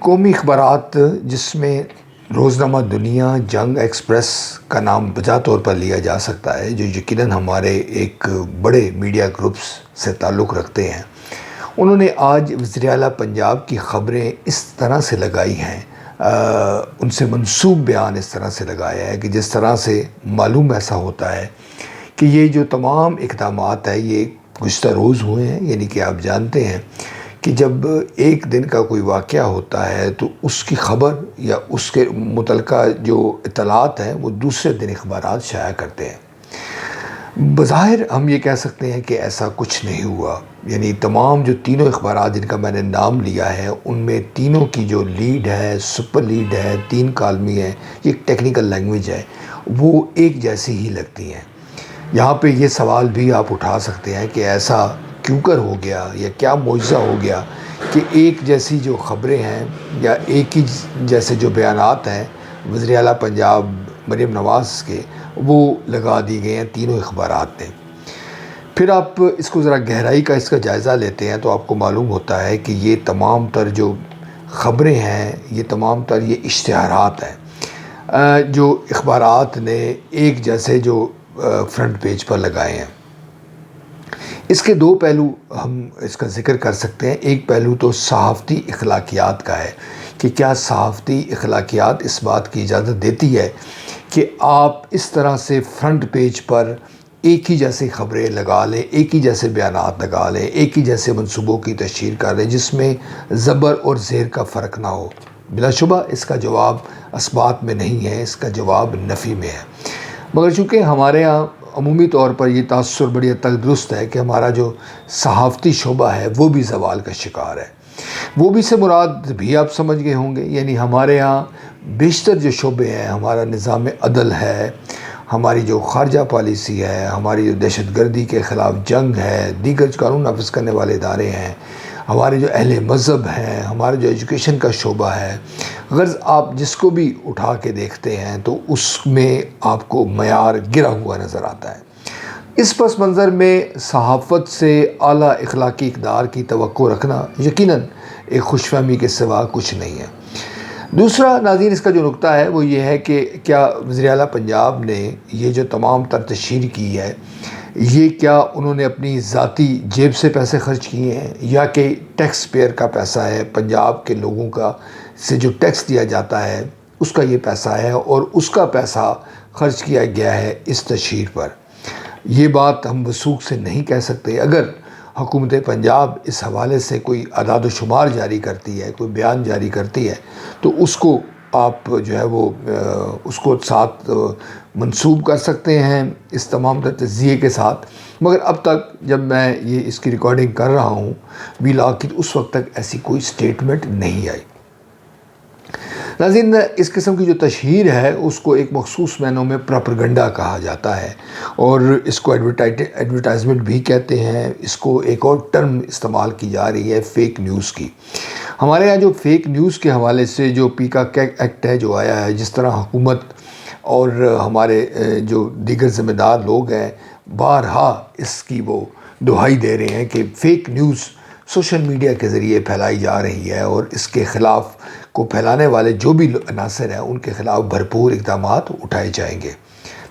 قومی اخبارات جس میں روزنامہ دنیا، جنگ ایکسپریس کا نام بجا طور پر لیا جا سکتا ہے، جو یقیناً ہمارے ایک بڑے میڈیا گروپس سے تعلق رکھتے ہیں، انہوں نے آج وزیر اعلیٰ پنجاب کی خبریں اس طرح سے لگائی ہیں، ان سے منسوب بیان اس طرح سے لگایا ہے کہ جس طرح سے معلوم ایسا ہوتا ہے کہ یہ جو تمام اقدامات ہیں یہ گزشتہ روز ہوئے ہیں۔ یعنی کہ آپ جانتے ہیں کہ جب ایک دن کا کوئی واقعہ ہوتا ہے تو اس کی خبر یا اس کے متعلقہ جو اطلاعات ہیں وہ دوسرے دن اخبارات شائع کرتے ہیں۔ بظاہر ہم یہ کہہ سکتے ہیں کہ ایسا کچھ نہیں ہوا، یعنی تمام جو تینوں اخبارات جن کا میں نے نام لیا ہے ان میں تینوں کی جو لیڈ ہے، سپر لیڈ ہے، 3 کالمی ہے، یہ ایک ٹیکنیکل لینگویج ہے، وہ ایک جیسی ہی لگتی ہیں۔ یہاں پہ یہ سوال بھی آپ اٹھا سکتے ہیں کہ ایسا کیوں کر ہو گیا یا کیا معجزہ ہو گیا کہ ایک جیسی جو خبریں ہیں یا ایک ہی جیسے جو بیانات ہیں وزیر اعلیٰ پنجاب مریم نواز کے، وہ لگا دی گئے ہیں تینوں اخبارات نے۔ پھر آپ اس کو ذرا گہرائی کا اس کا جائزہ لیتے ہیں تو آپ کو معلوم ہوتا ہے کہ یہ تمام تر جو خبریں ہیں، یہ تمام تر یہ اشتہارات ہیں جو اخبارات نے ایک جیسے جو فرنٹ پیج پر لگائے ہیں۔ اس کے 2 پہلو ہم اس کا ذکر کر سکتے ہیں۔ ایک پہلو تو صحافتی اخلاقیات کا ہے کہ کیا صحافتی اخلاقیات اس بات کی اجازت دیتی ہے کہ آپ اس طرح سے فرنٹ پیج پر ایک ہی جیسی خبریں لگا لیں، ایک ہی جیسے بیانات لگا لیں، ایک ہی جیسے منصوبوں کی تشہیر کر لیں جس میں زبر اور زیر کا فرق نہ ہو؟ بلا شبہ اس کا جواب اثبات میں نہیں ہے، اس کا جواب نفی میں ہے۔ مگر چونکہ ہمارے ہاں عمومی طور پر یہ تاثر بڑی حد تک درست ہے کہ ہمارا جو صحافتی شعبہ ہے وہ بھی زوال کا شکار ہے۔ وہ بھی سے مراد بھی آپ سمجھ گئے ہوں گے، یعنی ہمارے ہاں بیشتر جو شعبے ہیں، ہمارا نظام عدل ہے، ہماری جو خارجہ پالیسی ہے، ہماری جو دہشت گردی کے خلاف جنگ ہے، دیگر قانون نافذ کرنے والے ادارے ہیں، ہمارے جو اہل مذہب ہیں، ہمارے جو ایجوکیشن کا شعبہ ہے، غرض آپ جس کو بھی اٹھا کے دیکھتے ہیں تو اس میں آپ کو معیار گرا ہوا نظر آتا ہے۔ اس پس منظر میں صحافت سے اعلیٰ اخلاقی اقدار کی توقع رکھنا یقیناً ایک خوش فہمی کے سوا کچھ نہیں ہے۔ دوسرا ناظرین، اس کا جو نقطہ ہے وہ یہ ہے کہ کیا وزیر اعلیٰ پنجاب نے یہ جو تمام تر تشہیر کی ہے، یہ کیا انہوں نے اپنی ذاتی جیب سے پیسے خرچ کیے ہیں یا کہ ٹیکس پیئر کا پیسہ ہے، پنجاب کے لوگوں کا سے جو ٹیکس دیا جاتا ہے اس کا یہ پیسہ ہے اور اس کا پیسہ خرچ کیا گیا ہے اس تشہیر پر؟ یہ بات ہم وثوق سے نہیں کہہ سکتے۔ اگر حکومت پنجاب اس حوالے سے کوئی اعداد و شمار جاری کرتی ہے، کوئی بیان جاری کرتی ہے تو اس کو آپ جو ہے وہ اس کو ساتھ منسوب کر سکتے ہیں اس تمام تر تجزیے کے ساتھ، مگر اب تک جب میں یہ اس کی ریکارڈنگ کر رہا ہوں بالآخر اس وقت تک ایسی کوئی سٹیٹمنٹ نہیں آئی۔ ناظرین، اس قسم کی جو تشہیر ہے اس کو ایک مخصوص معنوں میں پراپرگنڈا کہا جاتا ہے اور اس کو ایڈورٹائزمنٹ بھی کہتے ہیں۔ اس کو ایک اور ٹرم استعمال کی جا رہی ہے فیک نیوز کی۔ ہمارے یہاں جو فیک نیوز کے حوالے سے جو پیکا ایکٹ ہے جو آیا ہے، جس طرح حکومت اور ہمارے جو دیگر ذمہ دار لوگ ہیں بارہا اس کی وہ دہائی دے رہے ہیں کہ فیک نیوز سوشل میڈیا کے ذریعے پھیلائی جا رہی ہے اور اس کے خلاف کو پھیلانے والے جو بھی عناصر ہیں ان کے خلاف بھرپور اقدامات اٹھائے جائیں گے۔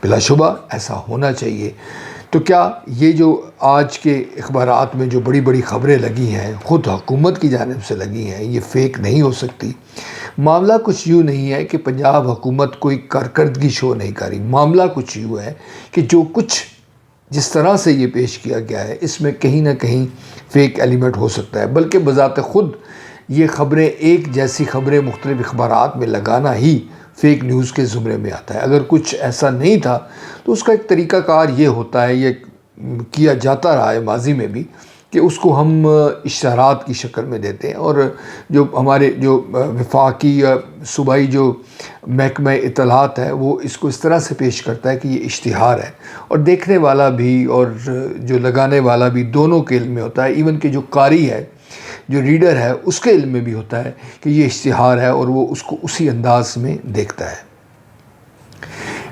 بلا شبہ ایسا ہونا چاہیے۔ تو کیا یہ جو آج کے اخبارات میں جو بڑی بڑی خبریں لگی ہیں خود حکومت کی جانب سے لگی ہیں، یہ فیک نہیں ہو سکتی؟ معاملہ کچھ یوں نہیں ہے کہ پنجاب حکومت کوئی کارکردگی شو نہیں کر رہی۔ معاملہ کچھ یوں ہے کہ جو کچھ جس طرح سے یہ پیش کیا گیا ہے اس میں کہیں نہ کہیں فیک ایلیمنٹ ہو سکتا ہے، بلکہ بذات خود یہ خبریں ایک جیسی خبریں مختلف اخبارات میں لگانا ہی فیک نیوز کے زمرے میں آتا ہے۔ اگر کچھ ایسا نہیں تھا تو اس کا ایک طریقہ کار یہ ہوتا ہے، یہ کیا جاتا رہا ہے ماضی میں بھی، کہ اس کو ہم اشتہارات کی شکل میں دیتے ہیں اور جو ہمارے جو وفاقی یا صوبائی جو محکمہ اطلاعات ہے وہ اس کو اس طرح سے پیش کرتا ہے کہ یہ اشتہار ہے، اور دیکھنے والا بھی اور جو لگانے والا بھی دونوں کے علم میں ہوتا ہے، ایون کہ جو قاری ہے، جو ریڈر ہے، اس کے علم میں بھی ہوتا ہے کہ یہ اشتہار ہے اور وہ اس کو اسی انداز میں دیکھتا ہے۔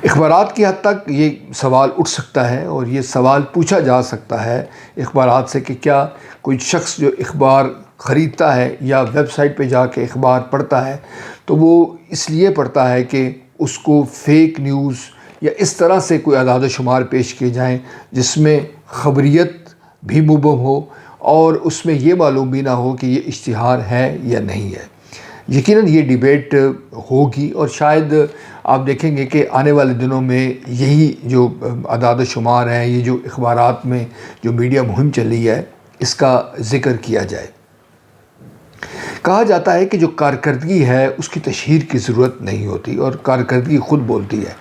اخبارات کی حد تک یہ سوال اٹھ سکتا ہے اور یہ سوال پوچھا جا سکتا ہے اخبارات سے کہ کیا کوئی شخص جو اخبار خریدتا ہے یا ویب سائٹ پہ جا کے اخبار پڑھتا ہے تو وہ اس لیے پڑھتا ہے کہ اس کو فیک نیوز یا اس طرح سے کوئی اعداد و شمار پیش کیے جائیں جس میں خبریت بھی مبہم ہو اور اس میں یہ معلوم بھی نہ ہو کہ یہ اشتہار ہے یا نہیں ہے۔ یقیناً یہ ڈیبیٹ ہوگی اور شاید آپ دیکھیں گے کہ آنے والے دنوں میں یہی جو اعداد و شمار ہیں، یہ جو اخبارات میں جو میڈیا مہم چلی ہے، اس کا ذکر کیا جائے۔ کہا جاتا ہے کہ جو کارکردگی ہے اس کی تشہیر کی ضرورت نہیں ہوتی اور کارکردگی خود بولتی ہے۔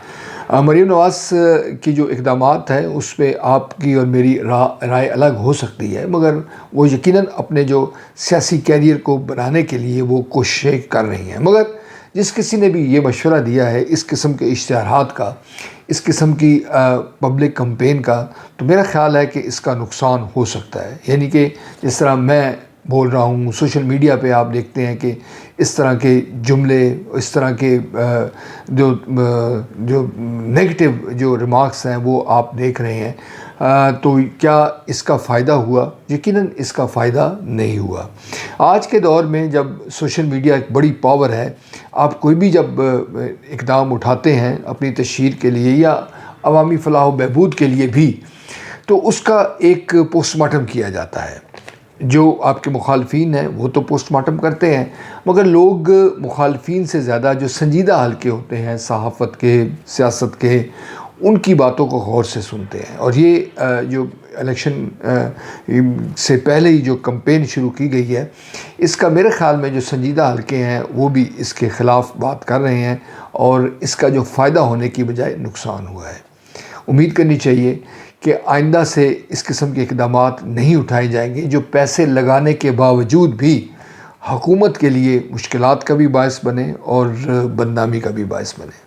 مریم نواز کی جو اقدامات ہیں اس پہ آپ کی اور میری رائے الگ ہو سکتی ہے، مگر وہ یقیناً اپنے جو سیاسی کیریئر کو بنانے کے لیے وہ کوششیں کر رہی ہیں۔ مگر جس کسی نے بھی یہ مشورہ دیا ہے اس قسم کے اشتہارات کا، اس قسم کی پبلک کمپین کا، تو میرا خیال ہے کہ اس کا نقصان ہو سکتا ہے۔ یعنی کہ جس طرح میں بول رہا ہوں، سوشل میڈیا پہ آپ دیکھتے ہیں کہ اس طرح کے جملے، اس طرح کے جو نیگیٹو جو ریمارکس ہیں وہ آپ دیکھ رہے ہیں، تو کیا اس کا فائدہ ہوا؟ یقیناً اس کا فائدہ نہیں ہوا۔ آج کے دور میں جب سوشل میڈیا ایک بڑی پاور ہے، آپ کوئی بھی جب اقدام اٹھاتے ہیں اپنی تشہیر کے لیے یا عوامی فلاح و بہبود کے لیے بھی، تو اس کا ایک پوسٹ مارٹم کیا جاتا ہے۔ جو آپ کے مخالفین ہیں وہ تو پوسٹ مارٹم کرتے ہیں، مگر لوگ مخالفین سے زیادہ جو سنجیدہ حلقے ہوتے ہیں صحافت کے، سیاست کے، ان کی باتوں کو غور سے سنتے ہیں۔ اور یہ جو الیکشن سے پہلے ہی جو کمپین شروع کی گئی ہے، اس کا میرے خیال میں جو سنجیدہ حلقے ہیں وہ بھی اس کے خلاف بات کر رہے ہیں اور اس کا جو فائدہ ہونے کی بجائے نقصان ہوا ہے۔ امید کرنی چاہیے کہ آئندہ سے اس قسم کے اقدامات نہیں اٹھائے جائیں گے جو پیسے لگانے کے باوجود بھی حکومت کے لیے مشکلات کا بھی باعث بنے اور بدنامی کا بھی باعث بنے۔